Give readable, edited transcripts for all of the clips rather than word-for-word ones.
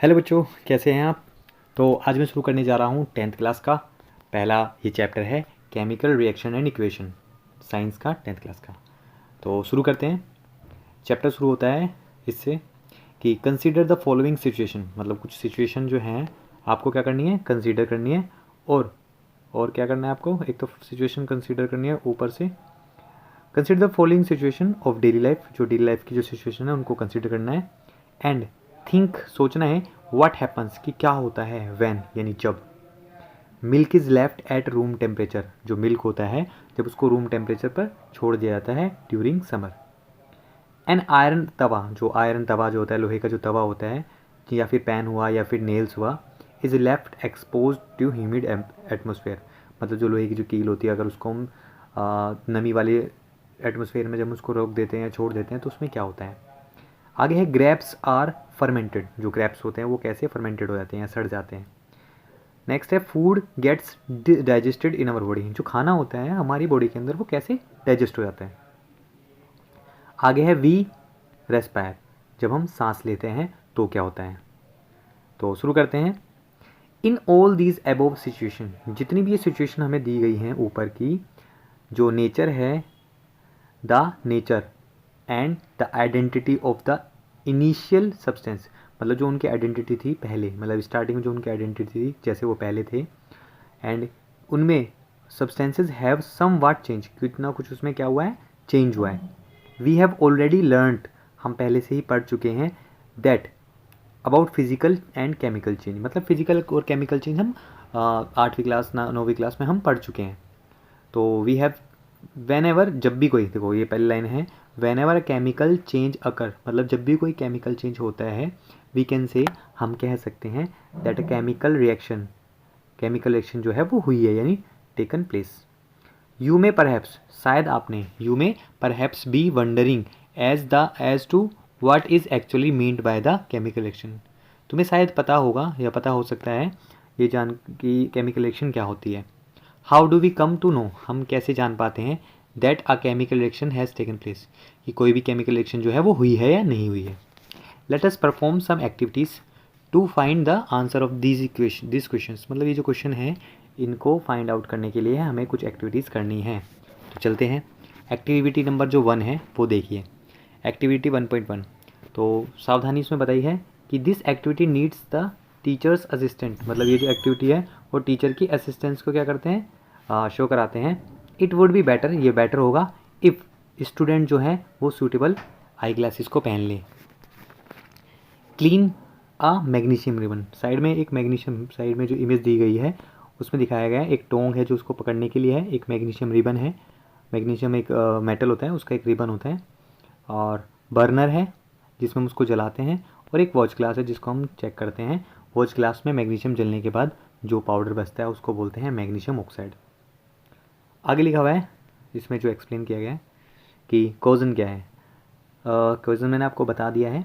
Hello बच्चों, कैसे हैं आप। तो आज मैं शुरू करने जा रहा हूँ 10th क्लास का पहला ये चैप्टर है chemical reaction and equation, science का 10th क्लास का। तो शुरू करते हैं। चैप्टर शुरू होता है इससे कि कंसीडर द फॉलोइंग सिचुएशन, मतलब कुछ सिचुएशन जो हैं आपको क्या करनी है, कंसीडर करनी है। और क्या करना है आपको, एक तो सिचुएशन कंसीडर करनी है, ऊपर से consider the following situation of daily life, जो डेली लाइफ की जो सिचुएशन है उनको कंसीडर करना है। एंड थिंक, सोचना है व्हाट हैपन्स, कि क्या होता है व्हेन, यानी जब milk is left at room temperature, जो मिल्क होता है जब उसको रूम टेम्परेचर पर छोड़ दिया जाता है ड्यूरिंग समर। एन आयरन तवा, जो आयरन तवा जो होता है, लोहे का जो तवा होता है, या फिर पैन हुआ या फिर नेल्स हुआ, is left expose to humid atmosphere, मतलब जो लोहे की जो कील होती है अगर उसको हम नमी वाले एटमोसफेयर में जब उसको रोक देते हैं या छोड़ देते हैं तो उसमें क्या होता है। आगे है ग्रेप्स आर फर्मेंटेड, जो ग्रेप्स होते हैं वो कैसे फर्मेंटेड हो जाते हैं या सड़ जाते हैं। नेक्स्ट है food gets digested in our body, जो खाना होता है हमारी बॉडी के अंदर वो कैसे डाइजेस्ट हो जाता है। आगे है वी रेस्पायर, जब हम सांस लेते हैं तो क्या होता है। तो शुरू करते हैं। In all these above situation, जितनी भी ये सिचुएशन हमें दी गई हैं ऊपर की, जो नेचर है, the nature and the identity of the initial substance, मतलब जो उनकी आइडेंटिटी थी पहले, मतलब स्टार्टिंग में जो उनकी आइडेंटिटी थी जैसे वो पहले थे, एंड उनमें substances have somewhat change, कितना कुछ उसमें क्या हुआ है, चेंज हुआ है। वी हैव ऑलरेडी लर्नड, हम पहले से ही पढ़ चुके हैं, that about physical and chemical change, मतलब फिजिकल और केमिकल चेंज हम 8वीं क्लास 9वीं क्लास में हम पढ़ चुके हैं। तो वी हैव वेन एवर, जब भी कोई, देखो ये पहली लाइन है, वेन एवर केमिकल चेंज अकर, मतलब जब भी कोई केमिकल चेंज होता है, वी कैन से, हम कह सकते हैं, that a chemical reaction, chemical reaction जो है वो हुई है, यानी taken place. You may perhaps, शायद आपने, you may perhaps be wondering as to what is actually meant by the chemical reaction, तुम्हें शायद पता होगा या पता हो सकता है ये जान कि केमिकल रिएक्शन क्या होती है। How do we come to know, हम कैसे जान पाते हैं, that a chemical reaction has taken place, कि कोई भी केमिकल रिएक्शन जो है वो हुई है या नहीं हुई है। Let us perform some activities to find the answer of this questions, मतलब ये जो क्वेश्चन है इनको फाइंड आउट करने के लिए हमें कुछ एक्टिविटीज़ करनी है। तो चलते हैं। एक्टिविटी नंबर जो 1 है वो देखिए, एक्टिविटी 1.1। तो सावधानी इसमें बताई है कि this activity needs the teachers assistant, मतलब ये जो एक्टिविटी है वो टीचर की असिस्टेंस को क्या करते हैं, शो कराते हैं। इट वुड बी बेटर, ये बेटर होगा, इफ़ स्टूडेंट जो है वो सूटेबल आई ग्लासेस को पहन ले। क्लीन अ मैग्नीशियम रिबन, साइड में एक मैग्नीशियम, साइड में जो इमेज दी गई है उसमें दिखाया गया है एक टोंग है जो उसको पकड़ने के लिए है, एक मैग्नीशियम रिबन है, मैग्नीशियम एक मेटल होता है उसका एक रिबन होता है, और बर्नर है जिसमें हम उसको जलाते हैं, और एक वॉच ग्लास है जिसको हम चेक करते हैं। वॉच ग्लास में मैग्नीशियम जलने के बाद जो पाउडर बचता है उसको बोलते हैं मैग्नीशियम ऑक्साइड। आगे लिखा हुआ है इसमें जो एक्सप्लेन किया गया है कि कॉजन क्या है। कॉजन मैंने आपको बता दिया है।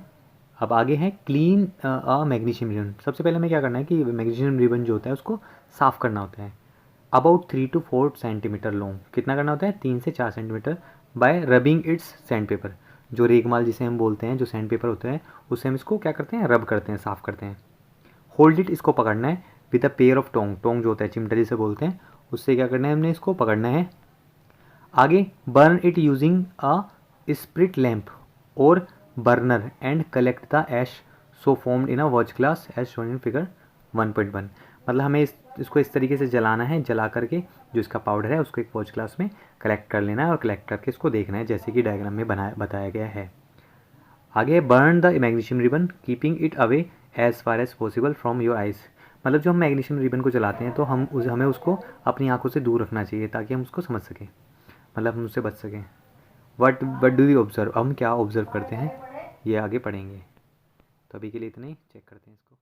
अब आगे है क्लीन अ मैग्नीशियम रिबन। सबसे पहले हमें क्या करना है कि मैग्नीशियम रिबन जो होता है उसको साफ़ करना होता है। अबाउट 3 to 4 सेंटीमीटर लॉन्ग, कितना करना होता है, 3 से 4 centimetre, bye rubbing it's sand paper, जो रेगमाल जिसे हम बोलते हैं, जो सैंड पेपर होता है उससे हम इसको क्या करते हैं, रब करते हैं, साफ़ करते हैं। होल्ड इट, इसको पकड़ना है, with a pair of Tong, Tong जो होता है चिमटा जिसे बोलते हैं, उससे क्या करना है, हमने इसको पकड़ना है। आगे burn it using a spirit lamp और burner and collect the ash so formed in a watch glass as shown in figure 1.1, मतलब हमें इसको इस तरीके से जलाना है, जला करके जो इसका पाउडर है उसको एक वॉच ग्लास में कलेक्ट कर लेना है और कलेक्ट करके इसको देखना है जैसे कि डायग्राम में बताया गया है। आगे burn the magnesium ribbon keeping it away as far as possible from your eyes, मतलब जो हम मैग्नीशियम रिबन को जलाते हैं तो हमें उसको अपनी आंखों से दूर रखना चाहिए ताकि हम उसको समझ सकें, मतलब हम उससे बच सकें। वट डू यू ऑब्जर्व, हम क्या ऑब्जर्व करते हैं ये आगे पढ़ेंगे। तो अभी के लिए इतना ही, चेक करते हैं इसको।